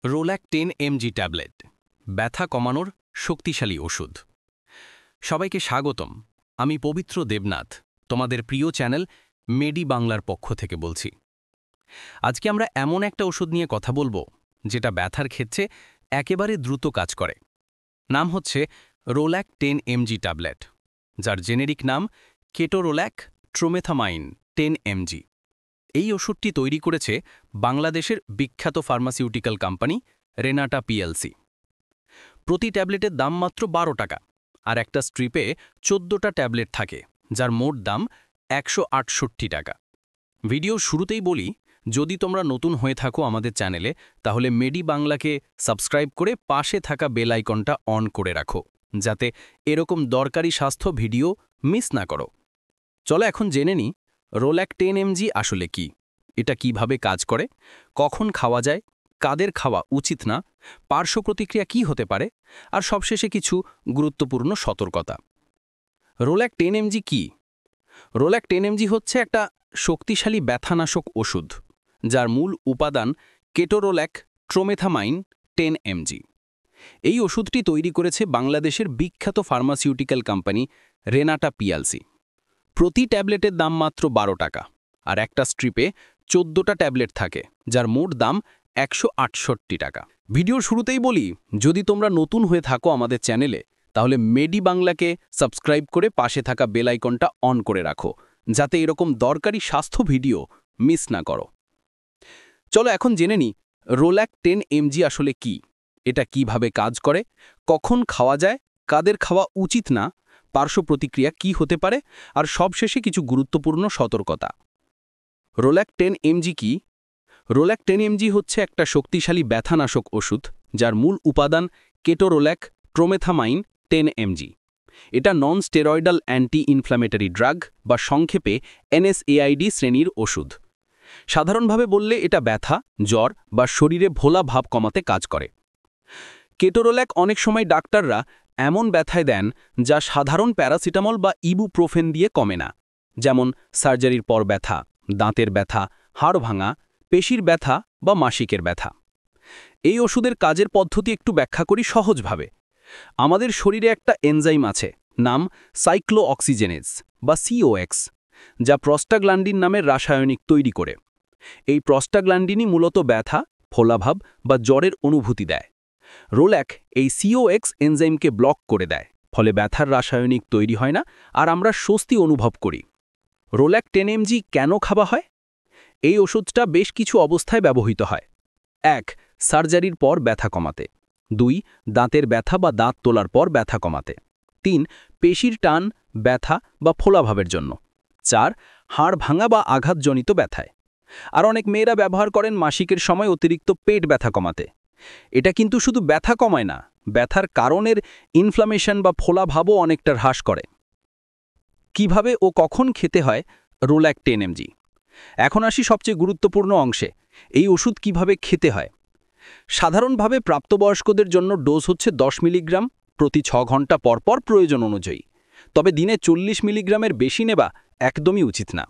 রোল্যাক 10 mg tablet ব্যথা কমানোর শক্তিশালী ওষুধ। সবাইকে স্বাগতম। আমি পবিত্র দেবনাথ, তোমাদের প্রিয় চ্যানেল মেডি বাংলার পক্ষ থেকে বলছি। আজকে আমরা এমন একটা ওষুধ নিয়ে কথা বলবো যেটা ব্যথার ক্ষেত্রে একেবারে দ্রুত কাজ করে। নাম হচ্ছে রোল্যাক 10 mg ট্যাবলেট, যার জেনেরিক নাম কেটোরোল্যাক ট্রোমেথামাইন 10 mg। এই ওষুধটি তৈরি করেছে বাংলাদেশের বিখ্যাত ফার্মাসিউটিক্যাল কোম্পানি রেনাটা পিএলসি। প্রতি ট্যাবলেটের দাম মাত্র 12 টাকা, আর একটা স্ট্রিপে 14টা ট্যাবলেট থাকে, যার মোট দাম 168 টাকা। ভিডিও শুরুতেই বলি, যদি তোমরা নতুন হয়ে থাকো আমাদের চ্যানেলে, তাহলে মেডি বাংলাকে সাবস্ক্রাইব করে পাশে থাকা বেল আইকনটা অন করে রাখো, যাতে এরকম দরকারি স্বাস্থ্য ভিডিও মিস না করো। চলো এখন জেনে নিই রোল্যাক 10 mg আসলে কি, এটা কিভাবে কাজ করে, কখন খাওয়া যায়, কাদের খাওয়া উচিত না, পার্শ্ব প্রতিক্রিয়া কী হতে পারে, আর সবশেষে কিছু গুরুত্বপূর্ণ সতর্কতা। রোল্যাক 10 mg কি? রোল্যাক 10 mg হচ্ছে একটা শক্তিশালী ব্যথানাশক ওষুধ, যার মূল উপাদান কেটোরোল্যাক ট্রোমেথামাইন 10 mg। এই ওষুধটি তৈরি করেছে বাংলাদেশের বিখ্যাত ফার্মাসিউটিক্যাল কোম্পানি রেনাটা পিএলসি। প্রতি ট্যাবলেটের দাম মাত্র 12 টাকা, আর একটা স্ট্রিপে 14টা ট্যাবলেট থাকে, যার মোট দাম 168 টাকা। ভিডিওর শুরুতেই বলি, যদি তোমরা নতুন হয়ে থাকো আমাদের চ্যানেলে, তাহলে মেডি বাংলাকে সাবস্ক্রাইব করে পাশে থাকা বেল আইকনটা অন করে রাখো, যাতে এরকম দরকারি স্বাস্থ্য ভিডিও মিস না করো। চলো এখন জেনে নিই রোল্যাক 10 mg আসলে কি, এটা কিভাবে কাজ করে, কখন খাওয়া যায়, কাদের খাওয়া উচিত না, পার্শ্ব প্রতিক্রিয়া কী হতে পারে, আর সবশেষে কিছু গুরুত্বপূর্ণ সতর্কতা। রোল্যাক 10 mg কি? রোল্যাক 10 mg হচ্ছে একটা শক্তিশালী ব্যথানাশক ওষুধ, যার মূল উপাদান কেটোরোল্যাক ট্রোমেথামাইন 10 mg। এটা non steroidal anti inflammatory drug বা সংক্ষেপে NSAID শ্রেণীর ওষুধ। সাধারণভাবে বললে এটা ব্যথা, জ্বর বা শরীরে ভোলা ভাব কমাতে কাজ করে। কেটোরোল্যাক অনেক সময় ডাক্তাররা এমন ব্যথায় দেন যা সাধারণ প্যারাসিটামল বা ইবুপ্রোফেন দিয়ে কমে না, যেমন সার্জারির পর ব্যথা, দাঁতের ব্যথা, হাড় ভাঙা, পেশির ব্যথা বা মাসিকের ব্যথা। এই ওষুধের কাজের পদ্ধতি একটু ব্যাখ্যা করি সহজভাবে। আমাদের শরীরে একটা এনজাইম আছে, নাম সাইক্লোঅক্সিজেনেজ বা COX, যা প্রস্টাগ্ল্যান্ডিন নামের রাসায়নিক তৈরি করে। এই প্রস্টাগ্ল্যান্ডিনই মূলত ব্যথা, ফোলাভাব বা জ্বরের অনুভূতি দেয়। রোল্যাক এই COX এনজাইমকে ব্লক করে দেয়, ফলে ব্যথার রাসায়নিক তৈরি হয় না, আর আমরা স্বস্তি অনুভব করি। রোল্যাক 10 mg কেন খাওয়া হয়? এই ওষুধটা বেশ কিছু অবস্থায় ব্যবহৃত হয়। 1. সার্জারির পর ব্যথা কমাতে। 2. দাঁতের ব্যথা বা দাঁত তোলার পর ব্যথা কমাতে। 3. পেশির টান, ব্যথা বা ফোলাভাবের জন্য। 4. হাড় ভাঙা বা আঘাতজনিত ব্যথায়। আর অনেক মেয়েরা ব্যবহার করেন মাসিকের সময় অতিরিক্ত পেট ব্যথা কমাতে। এটা কিন্তু শুধু ব্যথা কমায় না, ব্যথার কারণের ইনফ্লামেশন বা ফোলাভাবও অনেকটা হ্রাস করে। কিভাবে ও কখন খেতে হয় রোল্যাক 10 mg? এখন আসি সবচেয়ে গুরুত্বপূর্ণ অংশে, এই ওষুধ কিভাবে খেতে হয়। সাধারণভাবে প্রাপ্তবয়স্কদের জন্য ডোজ হচ্ছে 10 মিলিগ্রাম প্রতি 6 ঘন্টা পরপর প্রয়োজন অনুযায়ী, তবে দিনে 40 মিলিগ্রামের বেশি নেওয়া একদমই উচিত না।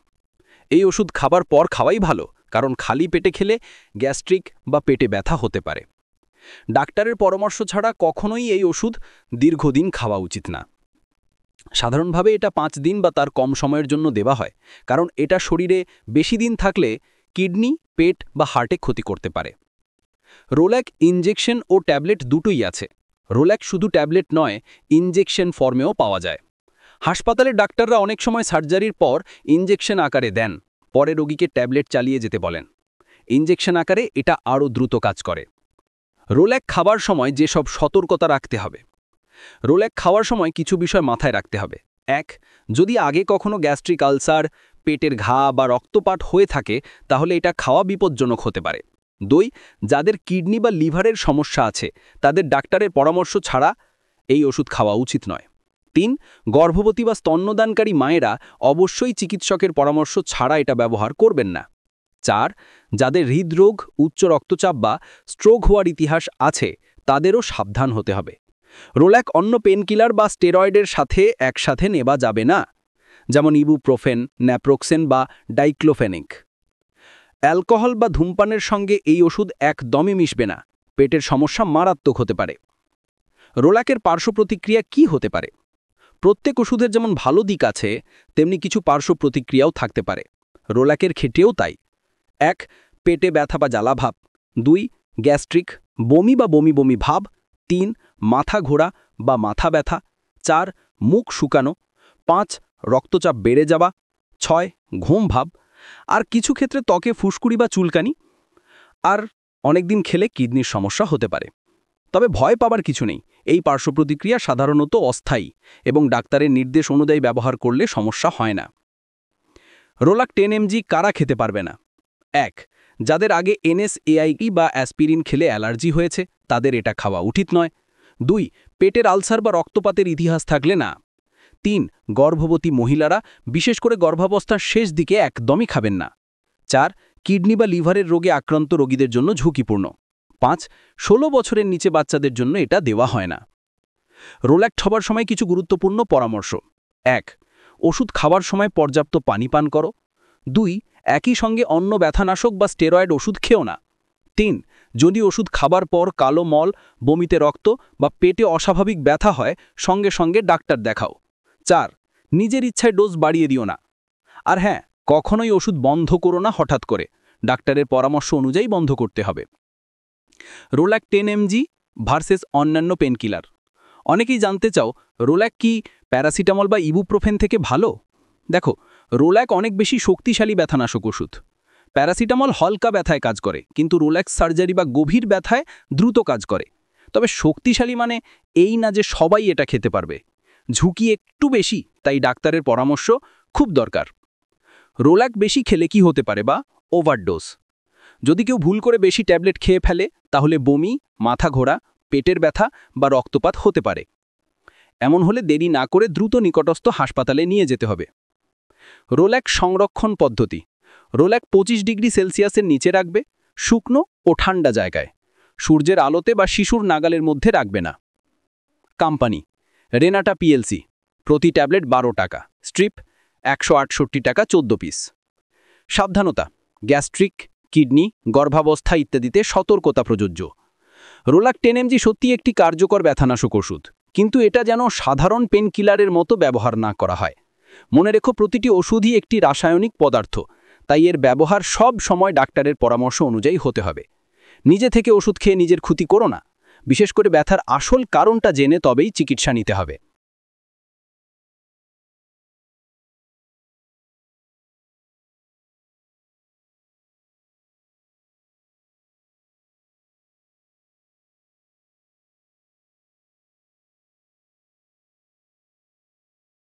এই ওষুধ খাবার পর খাওয়াই ভালো, কারণ খালি পেটে খেলে গ্যাস্ট্রিক বা পেটে ব্যথা হতে পারে। ডাক্তারের পরামর্শ ছাড়া কখনোই এই ওষুধ দীর্ঘদিন খাওয়া উচিত না। সাধারণভাবে এটা 5 দিন বা তার কম সময়ের জন্য দেওয়া হয়, কারণ এটা শরীরে বেশি দিন থাকলে কিডনি, পেট বা হার্টে ক্ষতি করতে পারে। রোল্যাক ইনজেকশন ও ট্যাবলেট দুটোই আছে। রোল্যাক শুধু ট্যাবলেট নয়, ইনজেকশন ফর্মেও পাওয়া যায়। হাসপাতালের ডাক্তাররা অনেক সময় সার্জারির পর ইনজেকশন আকারে দেন, পরে রোগীকে ট্যাবলেট চালিয়ে যেতে বলেন। ইনজেকশন আকারে এটা আরও দ্রুত কাজ করে। রোল্যাক খাবার সময় যেসব সতর্কতা রাখতে হবে। রোল্যাক খাওয়ার সময় কিছু বিষয় মাথায় রাখতে হবে। 1. যদি আগে কখনো গ্যাস্ট্রিক আলসার, পেটের ঘা বা রক্তপাত হয়ে থাকে, তাহলে এটা খাওয়া বিপজ্জনক হতে পারে। 2. যাদের কিডনি বা লিভারের সমস্যা আছে, তাদের ডাক্তারের পরামর্শ ছাড়া এই ওষুধ খাওয়া উচিত নয়। 3. গর্ভবতী বা স্তন্যদানকারী মায়েরা অবশ্যই চিকিৎসকের পরামর্শ ছাড়া এটা ব্যবহার করবেন না। 4. যাদের হৃদরোগ, উচ্চ রক্তচাপ বা স্ট্রোক হওয়ার ইতিহাস আছে, তাদেরও সাবধান হতে হবে। রোল্যাক অন্য পেনকিলার বা স্টেরয়েডের সাথে একসাথে নেওয়া যাবে না, যেমন ইবুপ্রোফেন, ন্যাপ্রোক্সেন বা ডাইক্লোফেনিক। অ্যালকোহল বা ধূমপানের সঙ্গে এই ওষুধ একদমই মিশবে না। পেটের সমস্যা মারাত্মক হতে পারে। রোলাকের পার্শ্ব প্রতিক্রিয়া কী হতে পারে? প্রত্যেক ওষুধের যেমন ভালো দিক আছে, তেমনি কিছু পার্শ্ব প্রতিক্রিয়াও থাকতে পারে। রোলাকের ক্ষেত্রেও তাই। ১. পেটে ব্যথা বা জ্বালাভাব। ২. গ্যাস্ট্রিক, বমি বা বমি বমি ভাব। ৩. মাথা ঘোরা বা মাথা ব্যথা। ৪. মুখ শুকানো। ৫. রক্তচাপ বেড়ে যাওয়া। ৬. ঘুম ভাব। আর কিছু ক্ষেত্রে ত্বকে ফুসকুড়ি বা চুলকানি। আর অনেকদিন খেলে কিডনির সমস্যা হতে পারে। তবে ভয় পাবার কিছু নেই। এই পার্শ্ব প্রতিক্রিয়া সাধারণত অস্থায়ী এবং ডাক্তারের নির্দেশ অনুযায়ী ব্যবহার করলে সমস্যা হয় না। রোলাক 10 mg কারা খেতে পারবে না? ১. যাদের আগে NSAID বা অ্যাসপিরিন খেলে অ্যালার্জি হয়েছে, তাদের এটা খাওয়া উচিত নয়। ২. পেটের আলসার বা রক্তপাতের ইতিহাস থাকলে না। ৩. গর্ভবতী মহিলারা, বিশেষ করে গর্ভাবস্থার শেষ দিকে একদমই খাবেন না। ৪. কিডনি বা লিভারের রোগে আক্রান্ত রোগীদের জন্য ঝুঁকিপূর্ণ। ৫. ১৬ বছরের নিচে বাচ্চাদের জন্য এটা দেওয়া হয় না। রোল্যাক্ট হবার সময় কিছু গুরুত্বপূর্ণ পরামর্শ। ১. ওষুধ খাওয়ার সময় পর্যাপ্ত পানি পান করো। ২. একই সঙ্গে অন্য ব্যথানাশক বা স্টেরয়েড ওষুধ খেও না। ৩. যদি ওষুধ খাবার পর কালো মল, বমিতে রক্ত বা পেটে অস্বাভাবিক ব্যথা হয়, সঙ্গে সঙ্গে ডাক্তার দেখাও। ৪. নিজের ইচ্ছায় ডোজ বাড়িয়ে দিও না। আর হ্যাঁ, কখনোই ওষুধ বন্ধ করো না হঠাৎ করে। ডাক্তারের পরামর্শ অনুযায়ী বন্ধ করতে হবে। রোল্যাক 10 mg ভার্সেস অন্যান্য পেনকিলার। অনেকেই জানতে চাও, রোল্যাক কি প্যারাসিটামল বা ইবুপ্রোফেন থেকে ভালো? দেখো, রোল্যাক অনেক বেশি শক্তিশালী ব্যথানাশক ওষুধ। প্যারাসিটামল হালকা ব্যথায় কাজ করে, কিন্তু রোল্যাক্স সার্জারি বা গভীর ব্যথায় দ্রুত কাজ করে। তবে শক্তিশালী মানে এই না যে সবাই এটা খেতে পারবে। ঝুঁকি একটু বেশি, তাই ডাক্তারের পরামর্শ খুব দরকার। রোল্যাক বেশি খেলে কি হতে পারে বা ওভারডোজ? যদি কেউ ভুল করে বেশি ট্যাবলেট খেয়ে ফেলে, তাহলে বমি, মাথা ঘোরা, পেটের ব্যথা বা রক্তপাত হতে পারে। এমন হলে দেরি না করে দ্রুত নিকটস্থ হাসপাতালে নিয়ে যেতে হবে। রোল্যাক সংরক্ষণ পদ্ধতি। রোল্যাক 25 ডিগ্রি সেলসিয়াসের নিচে রাখবে, শুকনো ও ঠান্ডা জায়গায়। সূর্যের আলোতে বা শিশুর নাগালের মধ্যে রাখবে না। কোম্পানি রেনাটা PLC, প্রতি ট্যাবলেট 12 টাকা, স্ট্রিপ 168 টাকা 14 পিস। সাবধানতা: গ্যাস্ট্রিক, কিডনি, গর্ভাবস্থা ইত্যাদিতে সতর্কতা প্রযোজ্য। রোল্যাক 10 mg সত্যি একটি কার্যকর ব্যথানাশক ওষুধ, কিন্তু এটা যেন সাধারণ পেনকিলারের মতো ব্যবহার না করা হয়। মনে রেখো, প্রতিটি ওষুধই একটি রাসায়নিক পদার্থ, তাই এর ব্যবহার সব সময় ডাক্তারের পরামর্শ অনুযায়ী হতে হবে। নিজে থেকে ওষুধ খেয়ে নিজের ক্ষতি করো না। বিশেষ করে ব্যথার আসল কারণটা জেনে তবেই চিকিৎসা নিতে হবে।